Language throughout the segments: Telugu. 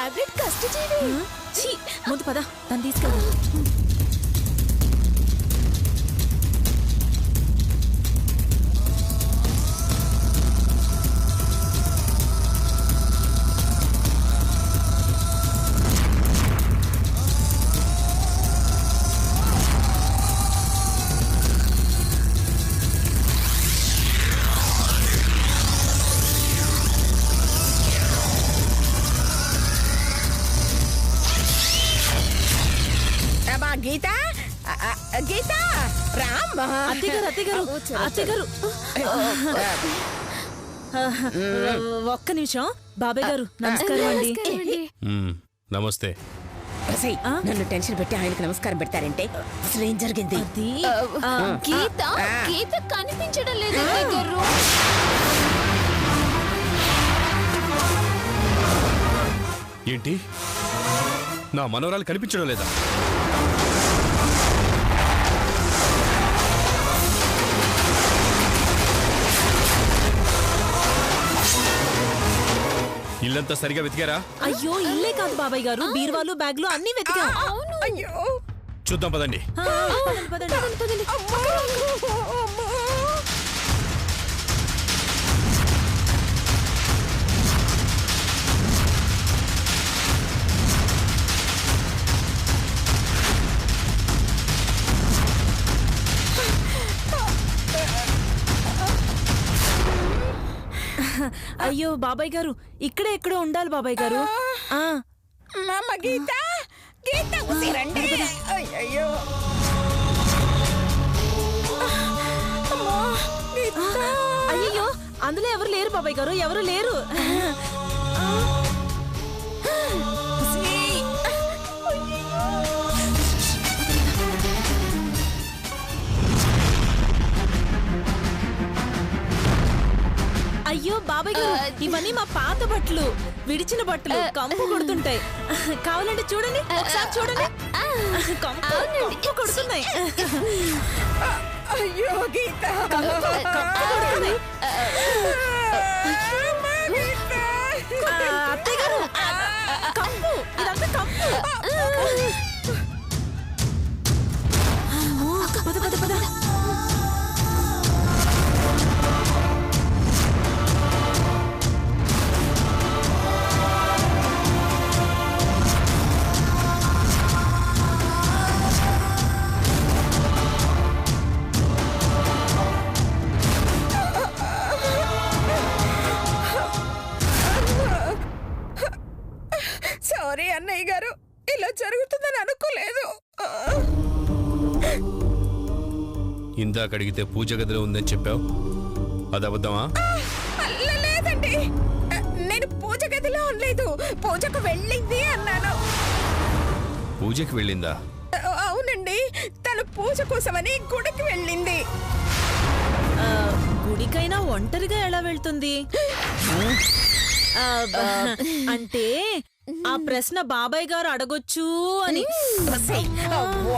ఫేవరెట్ కష్టజీవి. ముందు పద తను తీసుకెళ్దాం. గీతా గీతా రామ్మా. అత్తగారు ఒక్క నిమిషం. బాబాయ్ గారు నమస్కారం అండి. నమస్తే. నన్ను టెన్షన్ పెట్టి ఆయనకు నమస్కారం పెడతారంటే అసలు ఏం జరిగింది? గీత గీత కనిపించడం లేదు గారు. ఏంటి నా మనవరాలు కనిపించడం లేదా? ఇల్లంతా సరిగా వెతికారా? అయ్యో ఇల్లే కాదు బాబాయ్ గారు, బీరువాలు బ్యాగ్లు అన్ని వెతికా. చూద్దాం పదండి. అయ్యో బాబాయ్ గారు, ఇక్కడే ఎక్కడో ఉండాలి బాబాయ్ గారు. గీత గీత అయ్యో అయ్యో అందులో ఎవరు లేరు బాబాయ్ గారు, ఎవరు లేరు. అయ్యో బాబాయ్ గారు, ఇవన్నీ మా పాత బట్టలు, విడిచిన బట్టలు, కంపు కొడుతుంటాయి. కావాలంటే చూడండి, ఒకసారి చూడండి, కంపు కొడుతున్నాయి. అయ్యో గీత అత్తయ్య గారు, కంపు, ఇదంతా కంపు. పద పద పద. సారీ అన్నయ్య గారు, ఇలా జరుగుతుందని అనుకోలేదు. ఇందాక అడిగితే పూజ గదిలో ఉందని చెప్పావు, అది అబద్ధమా? లేదండి, నేను పూజ గదిలో ఉండలేదు, పూజకు వెళ్ళింది అన్నాను. పూజకి వెళ్ళిందా? అవునండి, తను పూజ కోసమని గుడికి వెళ్ళింది. గుడికైనా ఒంటరిగా ఎలా వెళ్తుంది? అంటే ఆ ప్రశ్న బాబాయ్ గారు అడగొచ్చు అని.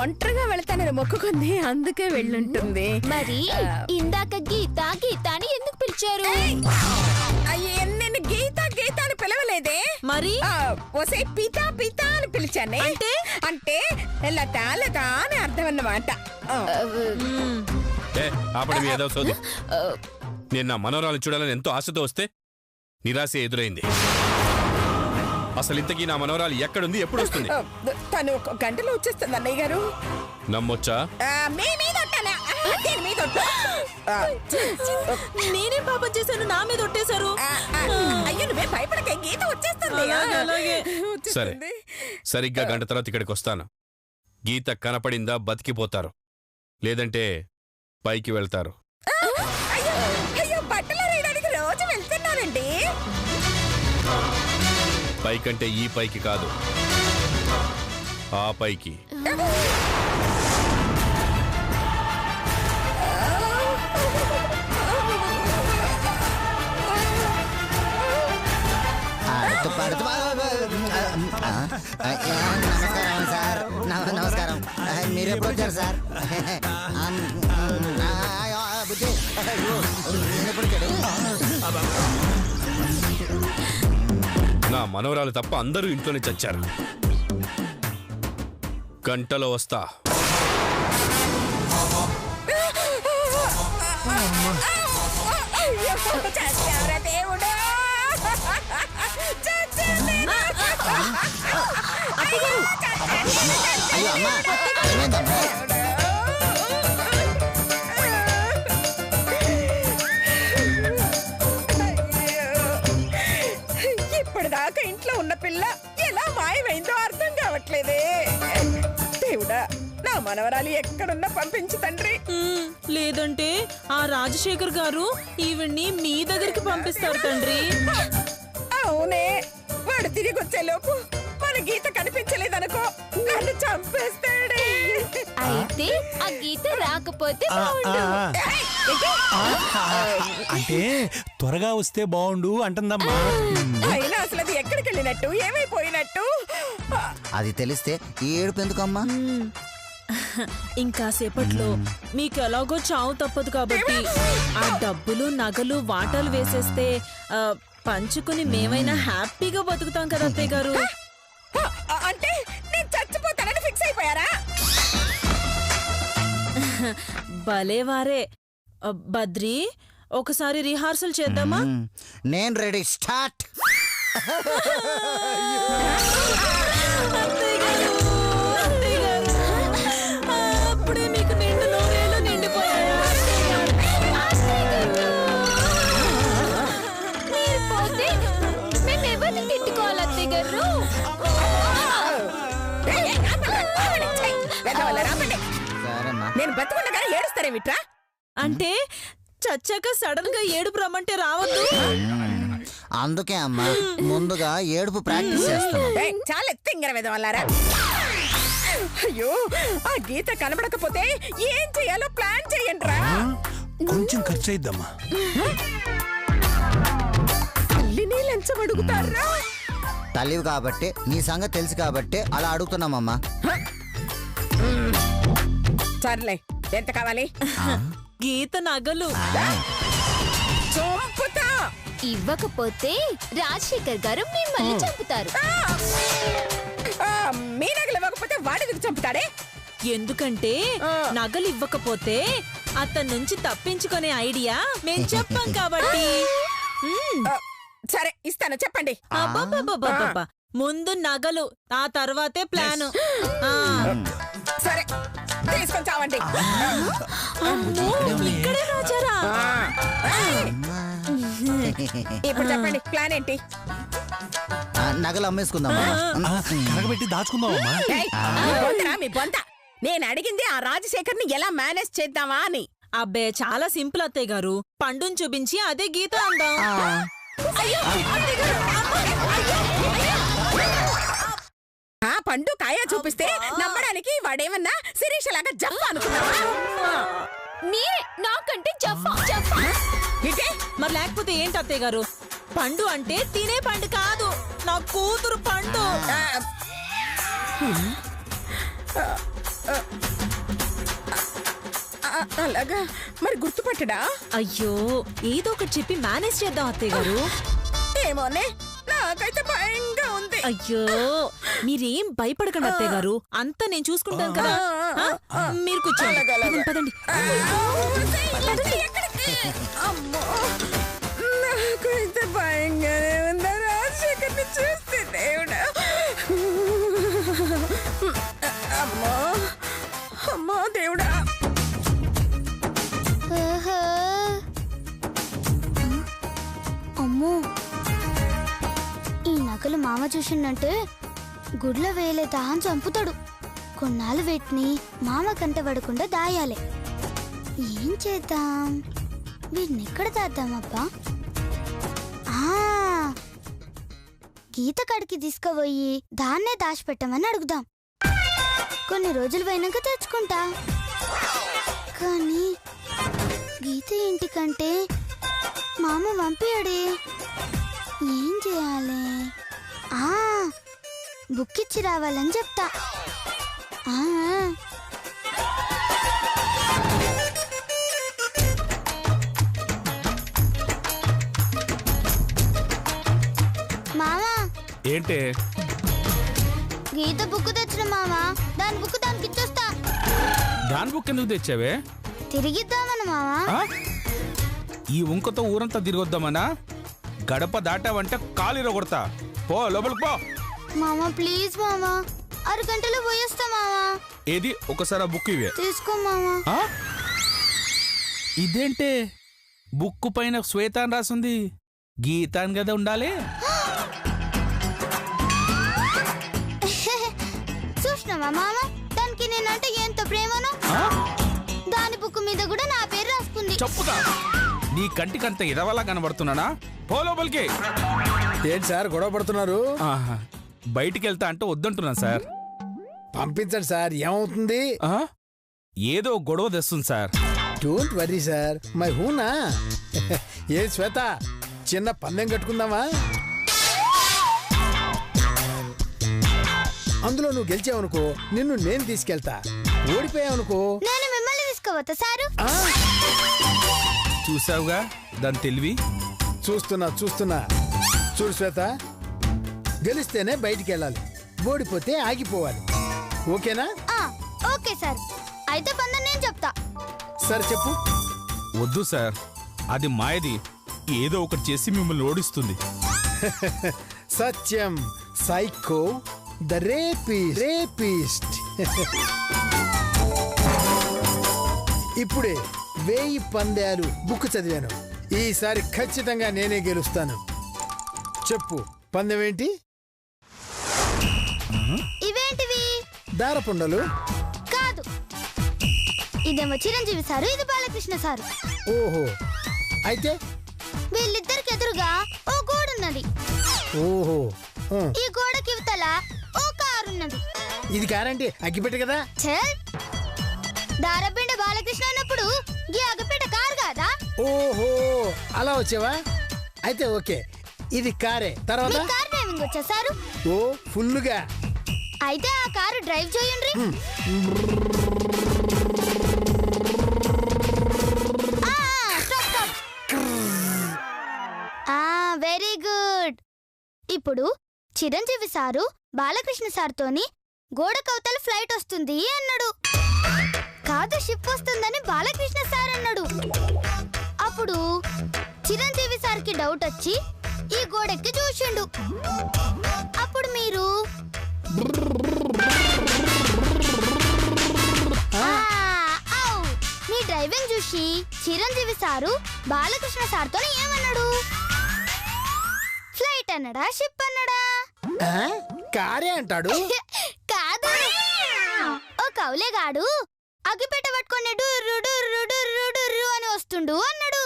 ఒంటరిగా వెళ్తానని మొక్కుకుంది, అందుకే వెళ్ళుంటుంది. మరి ఇందాక గీత గీత అని ఎందుకు పిలిచారు? నేను గీత గీత అని పిలవలేదే. మరి ఒసే పితా పితా అని పిలిచానే. అంటే లత లత అని అర్థం అన్నమాట. నేను నా మనోరాలు చూడాలని ఎంతో ఆశతో వస్తే నిరాశ ఎదురైంది. అసలు ఇంతకీ నా మనోరాలు ఎక్కడుంది, ఎప్పుడు వస్తుంది? తను 1 గంటలో వచ్చేస్తుంది అన్నయ్య గారు. నమ్మొచ్చా? నేనే పాపం చేశాను, నా మీద ఒట్టేశారు. అయ్యో నువ్వే భయపడకే, గీత వచ్చేస్తుంది. సరే, సరిగ్గా గంట తర్వాత ఇక్కడికి వస్తాను. గీత కనపడిందా బతికిపోతారు, లేదంటే పైకి వెళ్తారు. అయ్యో బట్టలు రేయడానికి రోజు వెళ్తున్నారండి. పైకంటే ఈ పైకి కాదు, ఆ పైకి. నమస్కారం సార్, నమస్కారం. మీరు ఎప్పుడు వచ్చారు సార్? బుద్ధి ఎప్పుడు వచ్చాడు? నా మనవరాలు తప్ప అందరూ ఇంట్లోనే చచ్చారు. గంటలో వస్తా. అయ్యో అమ్మా, ఏమైందమ్మా? ఇప్పటిదాకా ఇంట్లో ఉన్న పిల్ల ఎలా మాయమైందో అర్థం కావట్లేదే. దేవుడా, నా మనవరాలు ఎక్కడున్నా పంపించు తండ్రి. లేదంటే ఆ రాజశేఖర్ గారు ఈవిడ్ని మీ దగ్గరికి పంపిస్తారు తండ్రి. అవునే, వాడు తిరిగి వచ్చేలోపు మన గీత కనిపించలేదనుకో, నన్ను చంపేస్తాడే. అయితే ఆ గీత రాకపోతే బాగుండు. అంటే త్వరగా వస్తే బాగుండు అంటుందమ్మా. అయినా అసలు అది ఎక్కడికి వెళ్ళినట్టు, ఏమైపోయినట్టు? అది తెలిస్తే ఈ ఏడుపు ఎందుకమ్మా? ఇంకా సేపట్లో మీకు ఎలాగో చావు తప్పదు కాబట్టి ఆ డబ్బులు నగలు వాటాలు వేసేస్తే పంచుకుని మేమైనా హ్యాపీగా బతుకుతాం కదా అత్తయ్య గారు. అంటే నేను చచ్చిపోతానని ఫిక్స్ అయిపోయారా? భలేవారే. బద్రి, ఒకసారి రిహార్సల్ చేద్దామా? నేను రెడీ, స్టార్ట్. అప్పుడే మీకు నిండు నూరేళ్ళు నిండిపోయాయా? మీరు పోతే మేమెవరిని తిట్టుకోవాలి అత్తయ్య గారు? సరేమ్మా. నేను బతుకున్నగానే ఏడుస్తారేమిట్రా? అంటే చచ్చాక సడన్ గా ఏడుపు రమ్మంటే రావద్దు. అందుకే అమ్మా ముందుగా ఏడుపు ప్రాక్టీస్ చేస్తాను. చాలా తింగర విధవల్లారా. అయ్యో, ఆ గీత కనబడకపోతే ఏం చేయాలో ప్లాన్ చేయండి రా. కొంచెం ఖర్చు అయిద్దమ్మా. తల్లిని లంచం అడుగుతారా? తల్లివి కాబట్టి నీ సంగతి తెలుసు కాబట్టి అలా అడుగుతున్నామమ్మా. సర్లే, ఎంత కావాలి? గీత నగలు. చంపుతా. ఇవ్వకపోతే రాజశేఖర్ గారు మిమ్మల్ని చంపుతారు. మీ నగలు ఇవ్వకపోతే వాడికి చంపుతాడే. ఎందుకంటే నగలు ఇవ్వకపోతే అతని నుంచి తప్పించుకునే ఐడియా మేం చెప్పాం కాబట్టి. సరే, ఇస్తాను, చెప్పండి. అబ్బబ్బబ్బబ్బబ్బ. ముందు నగలు, ఆ తర్వాతే ప్లాను. సరే, తీసుకొని చావండి. ఇక్కడే రాజారా? ఇప్పుడు చెప్పండి, ప్లాన్ ఏంటి? నగలు అమ్మేసుకుందామా? కనకబెట్టి దాచుకుందామమ్మా. ఏయ్, మీ బొందరా, మీ బొంద. నేను అడిగింది ఆ రాజశేఖర్ ని ఎలా మేనేజ్ చేద్దామా అని. అబ్బే, చాలా సింపుల్ అత్తయ్య గారు. పండుని చూపించి అదే గీత అందాం. అయ్యో, అత్తయ్య గారు, ఆ పండు కాయ చూపిస్తే నమ్మడానికి వాడేమన్నా శిరీష లాగా జఫ్ అనుకున్నావా? మీరే నాకంటే జఫా జఫా. ఇదే మరి లేకపోతే ఏంటి అత్తయ్య గారు? పండు అంటే తినే పండు కాదు, నా కూతురు పండు. అలాగా, మరి గుర్తుపట్టడా? అయ్యో, ఏదో ఒకటి చెప్పి మేనేజ్ చేద్దాం అత్తయ్య గారు. ఏమోనే, నాకైతే భయంగా ఉంది. అయ్యో, మీరేం భయపడకండి అత్తయ్య గారు, అంతా నేను చూసుకుంటాను కదా. మీరు కూర్చోండి. పదండి. అమ్మో, నాకైతే భయంగానే ఉందా రాజశేఖర్ని చూస్తే. దేవుడా, అమ్మో అమ్మో దేవుడా. అమ్మో, ఈ నగలు మామ చూసిందంటే గుడ్ల వేయలేదా అని చంపుతాడు. కొన్నాళ్ళు వీటిని మామ కంట పడకుండా దాయాలి. ఏం చేద్దాం? వీటిని ఎక్కడ దాద్దామబ్బా? గీత కాడికి తీసుకుపోయి దాన్నే దాచిపెట్టమని అడుగుదాం. కొన్ని రోజులు పోయినాక తెచ్చుకుంటా. కానీ గీత ఇంటికంటే మామ పంపియాడే. ఏం చేయాలి? బుక్ ఇచ్చి రావాలని చెప్తా. మామ, ఏంటి? గీత బుక్ తెచ్చిన మామ, దాని బుక్ దానికి ఇచ్చొస్తా. దాని బుక్ ఎందుకు తెచ్చావే? తిరిగిద్దామని మామ. ఈ ఉంకతో ఊరంతా తిరిగొద్దామనా? గడప దాటావంటే కాలు కొడతా. పో లోపలికి పో. మామ ప్లీజ్ మామ, అరగంటలో పోయేస్తా మామ. ఏది ఒకసారి ఆ బుక్ ఇవే తీసుకో మామ. ఇదేంటే బుక్ పైన శ్వేత అని రాసింది? గీత అని కదా ఉండాలి. చూసినావా మామ, దానికి నేనంటే ఎంత ప్రేమను. దాని బుక్ మీద కూడా నా పేరు రాసుకుంది. చెప్పుగా నీ కంటికంత ఇదవలా కనబడుతున్నానా? పో లోపలికి. ఏంటి సార్ గొడవ పడుతున్నారు? బయటికి వెళ్తా అంటే వద్దంటున్నా సార్. పంపించండి సార్, ఏమవుతుంది? ఏదో గొడవ తెస్తుంది సార్. డోంట్ వరీ సార్, మై హూనా. ఏ శ్వేత, చిన్న పందెం కట్టుకుందామా? అందులో నువ్వు గెలిచావనుకో నిన్ను నేను తీసుకెళ్తా, ఓడిపోయావనుకో నేను మిమ్మల్ని తీసుకోవచ్చా సారు? చూసావుగా దాని తెలివి. చూస్తున్నా. చూడు శ్వేత, గెలిస్తేనే బయటికి వెళ్ళాలి, ఓడిపోతే ఆగిపోవాలి. ఓకేనా? ఓకే సార్, అయితే పందెం నేను చెప్తా. సరే చెప్పు. వద్దు సార్, అది మాయది. ఏదో ఒకటి చేసి మిమ్మల్ని ఓడిస్తుంది. సత్యం, సైకో, ద రేపిస్ట్. ఇప్పుడే 1000 పందాలు బుక్ చదివాను. ఈసారి ఖచ్చితంగా నేనే గెలుస్తాను. చెప్పు, పందెం ఏంటి? ఇవేంటివి? దారపుండలు కాదు, ఇదేమో చిరంజీవి సారు, ఇది బాలకృష్ణ సారు. ఓహో, అయితే వీళ్ళిద్దరికి ఎదురుగా ఓ గోడున్నది. ఓహో, ఈ గోడకి ఇవతల ఓ కారున్నది. ఇది కారంటే అగ్గిపెట్ట కదా? దారబిండ బాలకృష్ణ అన్నప్పుడు ఈ అగ్గిపెట్ట కారు కాదా? ఓహో, అలా వచ్చావా? అయితే ఓకే, ఇది కారే. తర్వాత కార్ డ్రైవింగ్ వచ్చా సారు? ఓ ఫుల్లుగా. అయితే ఆ కారు డ్రైవ్ చేయండి. Very good. ఇప్పుడు చిరంజీవి సారు బాలకృష్ణ సార్తోని గోడ కవతల ఫ్లైట్ వస్తుంది అన్నాడు. కాదు, షిప్ వస్తుందని బాలకృష్ణ సార్ అన్నాడు. అప్పుడు చిరంజీవి సార్కి డౌట్ వచ్చి ఈ గోడెక్కి చూసిండు. అప్పుడు మీరు మీ డ్రైవింగ్ చూసి చిరంజీవి సారు బాలకృష్ణ సార్తో ఏమన్నాడు? ఫ్లైట్ అన్నాడా, షిప్ అన్నాడా? కారే అంటాడు. కాదు, ఓ కౌలేగాడు అగ్గిపెట్ట పట్టుకొని డుర్రు డుర్రు డుర్రు డుర్రు అని వస్తుండు అన్నాడు.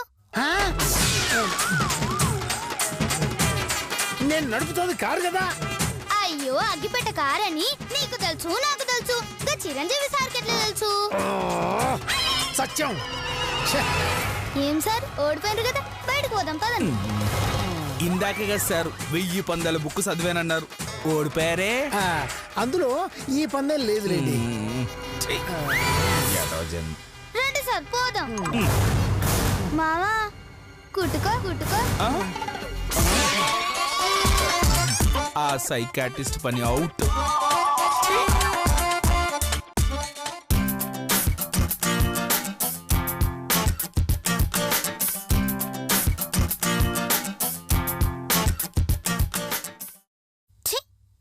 నేను నడుపుతోంది కారు కదా. అయ్యో, అగ్గిపెట్ట కారని నీకు తెలుసు, నాకు తెలుసు, చిరంజీవి సార్కి ఎట్లా తెలుసు? సత్యం. ఏం సార్, ఓడిపోయారు కదా, బయటకు పోదాం పదండి. ఇందాకే కదా సార్ 1000 పందాల బుక్ చదివానన్నారు, ఓడిపోయారే. అందులో ఈ పందెం లేదులేండి. రండి సార్ పోదాం. మావా కుట్టుకో. ఆ సైకాట్రిస్ట్ పని అవుట్.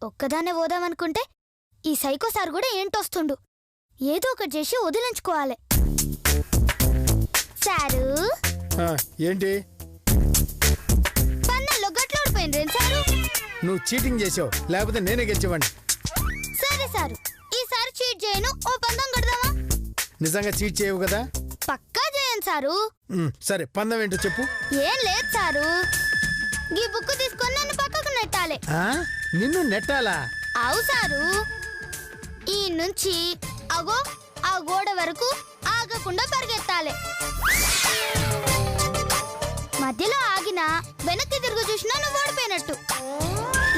ఒక్కదాన్నే పోదామనుకుంటే ఈ సైకో సార్ కూడా ఏంటొస్తుండు. ఏదో ఒకటి చేసి వదిలించుకోవాలి. సారు ఏంటి? పన్నెల్లో గట్లు ఓడిపోయింది సారు. నువ్వు చీటింగ్ చేసావు, లేకపోతే నేనే గెలిచేవాడిని. సరే సారు, ఈసారి చీట్ చేయను, ఓ పందెం కడదామా? నిజంగా చీట్ చేయవు కదా? పక్కా చేయను సారు. సరే, పందెం ఏంటో చెప్పు. ఏం లేదు సారు, ఈ బుక్ తీసుకొని నన్ను పక్కకు నెట్టాలి. నిన్ను నెట్టాలా? అవు సారు, ఈ నుంచి అగో ఆ గోడ వరకు ఆగకుండా పరిగెత్తాలి. మధ్యలో ఆగినా వెనక్కి తిరుగు చూసినా నువ్వు ఓడిపోయినట్టు,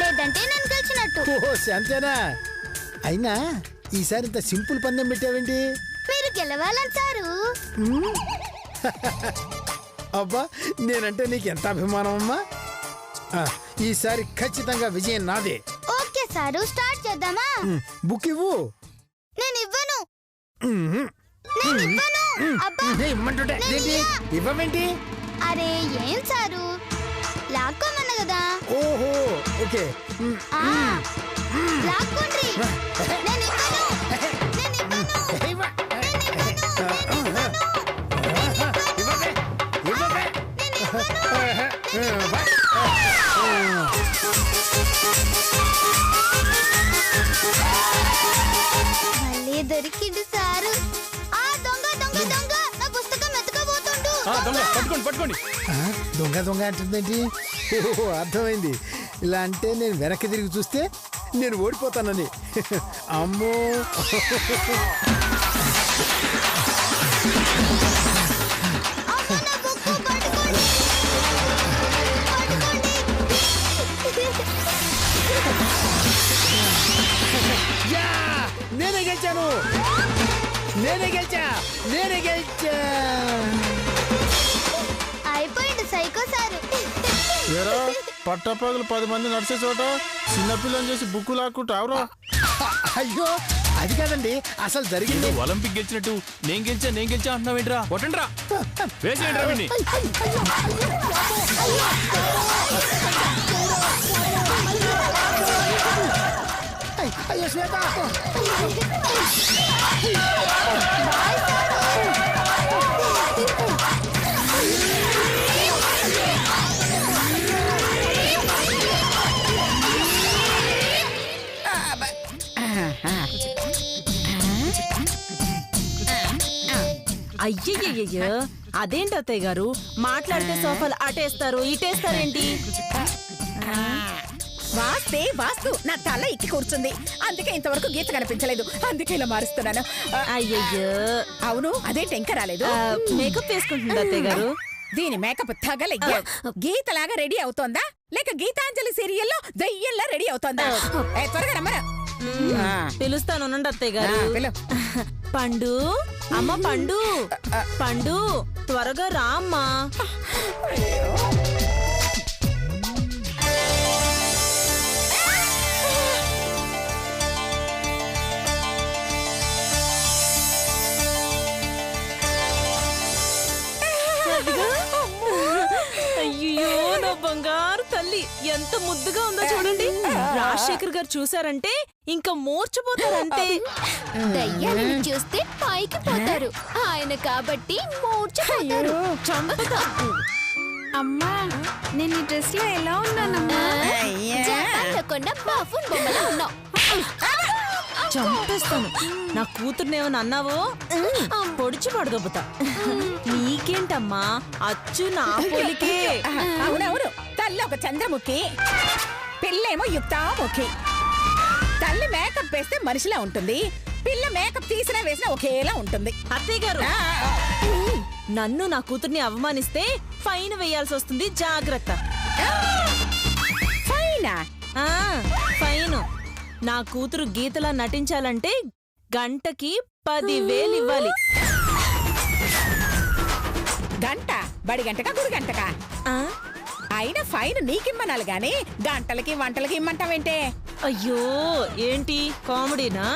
లేదంటే నన్ను గెలిచినట్టు. అంతేనా? అయినా ఈసారి ఇంత సింపుల్ పందెం పెట్టావేంటి? మీరు గెలవాలని సారు. అబ్బా, నేనంటే నీకు ఎంత అభిమానం అమ్మా. ఈసారి ఖచ్చితంగా విజయం నాదే. ఓకే సారు, స్టార్ట్ చేద్దామా? బుక్ ఇవ్వు. నేను ఇవ్వను. నేను ఇవ్వను. అబ్బా, ఇమ్మంటుంటే ఇవ్వమేంటి? అరే ఏం సారు, లాక్కోమన్నా కదా. ఓహో ఓకే. లాక్కోండి. నేను ఇవ్వను. నేను ఇవ్వను. మళ్ళీ దొరికింది సారు. ఆ దొంగ దొంగ దొంగ నా పుస్తకం ఎత్తుకోబోతుండు. పట్టుకోండి. దొంగ దొంగ అంటుందేంటి? ఓహో అర్థమైంది. ఇలా అంటే నేను వెనక్కి తిరిగి చూస్తే నేను ఓడిపోతానని. అమ్మో నేనే గెలిచాను. అయిపోయింది సైకో సారు. పట్టపగలు 10 మంది నడిచే చోట చిన్నపిల్లని చేసి బుక్కు లాక్కుంటావురా. అయ్యో అది కాదండి, అసలు జరిగింది. ఒలింపిక్ గెలిచినట్టు నేను గెలిచా అంటున్నావేంట్రా? కొట్టండ్రా, వేసేయండిరా వీడిని. అయ్యో శ్వేత, అయ్యయ్యయ్యో, అదేంటి అత్తయ్య గారు, మాట్లాడితే సోఫాలు అటేస్తారు ఇటేస్తారేంటి? వాస్తు నా తల ఎక్కి కూర్చుంది, అందుకే ఇంతవరకు గీత కనిపించలేదు, అందుకే ఇలా మారుస్తున్నాను. అయ్యయ్యో, అవును అదేంటి ఇంకా రాలేదు? మేకప్ వేసుకుంటుంది అత్తయ్య గారు. దీని మేకప్ తగలెగ్గ. గీతలాగా రెడీ అవుతోందా లేక గీతాంజలి సీరియల్లో దయ్యంలా రెడీ అవుతోందా? త్వరగా రమ్మరా. పిలుస్తాను అత్తయ్య గారు. పండు, అమ్మ పండు, పండు త్వరగా రా అమ్మా. అయ్యో నా బంగారు తల్లి, ఎంత ముద్దుగా ఉందో చూడండి. రాజశేఖర్ గారు చూసారంటే ఇంకా మూర్చిపోతారంటే. దయ్యాలను చూస్తే పైకి పోతారు, ఆయన కాబట్టి మూర్ఛపోతారు. చంపుతా. అమ్మా, నేను ఈ డ్రెస్ లో ఎలా ఉన్నానమ్మా? జపాన్లో కొన్న బఫూన్ బొమ్మలా ఉన్నావు. చంపేస్తాను. నా కూతుర్నేమన్నా అన్నావో పొడిచి పడదొబ్బుతా. నీకేంటమ్మా, అచ్చు నా పోలికే. అవునవును, తల్లి ఒక చంద్రముఖి, పిల్లేమో యుక్తాముఖి. తల్లి మేకప్ వేస్తే మనిషిలా ఉంటుంది, పిల్ల మేకప్ తీసినా వేసినా ఒకేలా ఉంటుంది. అత్తయ్య గారు, నన్ను నా కూతుర్ని అవమానిస్తే ఫైన్ వేయాల్సి వస్తుంది, జాగ్రత్త. ఫైనా? ఫైన్. నా కూతురు గీతలా నటించాలంటే గంటకి 10,000 ఇవ్వాలి. గంట? బడి గంటకా గుడి గంటకా? అయినా ఫైన్ నీకిమ్మనాలి గాని గంటలకి వంటలకి ఇమ్మంటావేంటే? అయ్యో ఏంటి కామెడీనా?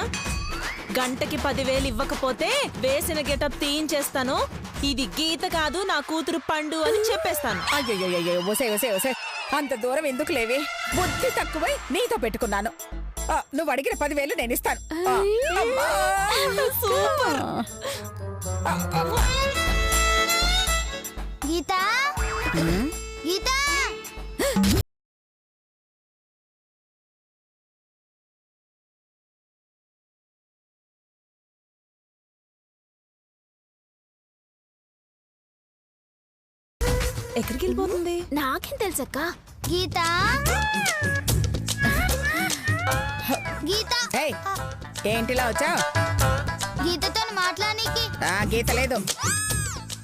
గంటకి 10,000 ఇవ్వకపోతే వేసిన గెటప్ తీయించేస్తాను. ఇది గీత కాదు, నా కూతురు పండు అని చెప్పేస్తాను. అయ్యో ఒసే అంత దూరం ఎందుకు లేవి? బుద్ధి తక్కువై నీతో పెట్టుకున్నాను. నువ్వు అడిగిన 10,000 నేను ఇస్తాను. సూపర్. గీతా, గీతా, ఎక్కడికి వెళ్ళిపోతుంది? నాకేం తెలుసక్క. గీతా, గీతా. ఏంటిలా వచ్చావు? గీతతో మాట్లాడనీకి. గీత లేదు.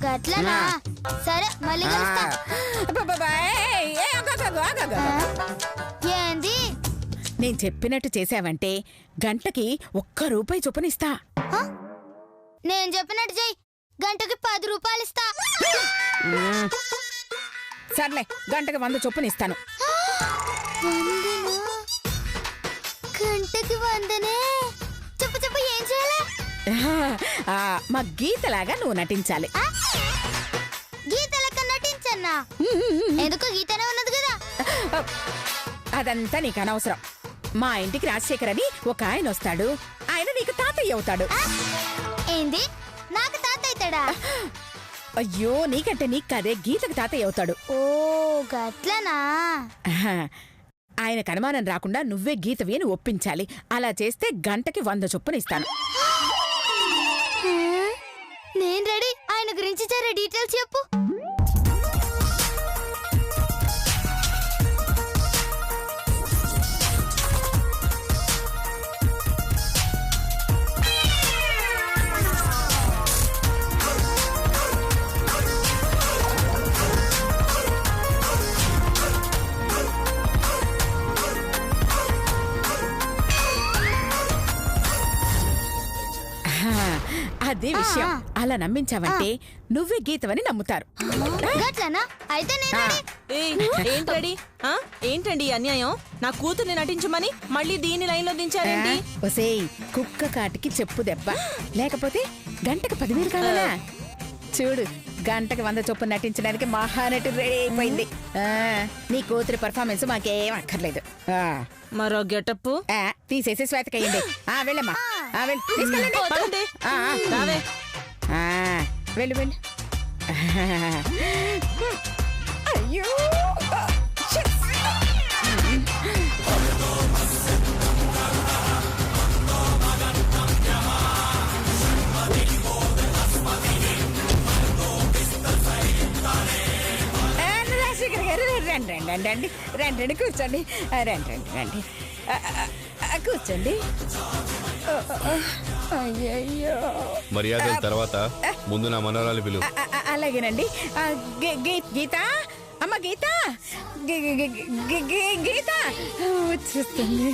గట్లనా? సరే మళ్ళీ కలుస్తా. ఏంది? నేను చెప్పినట్టు చేసావంటే గంటకి 1 రూపాయి చొప్పునిస్తా. నేను చెప్పినట్టు చెయ్యి, గంటకి 10 రూపాయలు ఇస్తా. సర్లే, గంటకి 100 చొప్పునిస్తాను. వందనా? గంటకి వందనే. చెప్పు చెప్పు, ఏం చేయాలి? మా గీతలాగా నువ్వు నటించాలి. గీత లెక్క నటించన్నా? ఎందుకు, గీతనే ఉన్నది కదా. అదంతా నీకు అనవసరం. మా ఇంటికి రాజశేఖర్ అని ఒక ఆయన వస్తాడు. ఆయన నీకు తాతయ్య అవుతాడు. ఏంది, నాకు తాత అవుతాడా? అయ్యో, నీకంటే నీకు కాదే, గీతకు తాతయ్య అవుతాడు. ఓ గట్లనా? ఆయనకు అనుమానం రాకుండా నువ్వే గీతవి అని ఒప్పించాలి. అలా చేస్తే గంటకి 100 చొప్పున ఇస్తాను. నేను రెడీ. ఆయన గురించి జర డీటెయిల్స్ చెప్పు. అదే విషయం. అలా నమ్మించావంటే నువ్వే గీతవని నమ్ముతారు. గట్లనా? అయితే నేను రెడీ. ఏంటండి ఏంటండి ఈ అన్యాయం? నా కూతుర్ని నటించమని మళ్ళీ దీని లైన్ లో దించారేంటి? ఒసేయ్, కుక్క కాటికి చెప్పు దెబ్బ. లేకపోతే గంటకు 10,000 కావాలా? చూడు, గంటకి 100 చొప్పున నటించడానికి మహానటి రెడీ అయిపోయింది. నీ కూతురి పర్ఫార్మెన్స్ మాకేం అక్కర్లేదు. మరో గెటప్ తీసేసి శ్వేతకయ్యండి. వెళ్ళమ్మా, తీసుకెళ్ళండి. వెళ్ళు వెళ్ళు. అయ్యో, రాజశేఖర్ గారు, రండి రండి రండి రండి రండి, కూర్చోండి. రండి రండి రండి, కూర్చోండి. అయ్యయ్యో, మర్యాదల తర్వాత ముందు నా మనవరాలు పిలువు. అలాగేనండి. గీత, అమ్మ గీత, గీత వచ్చేస్తుంది.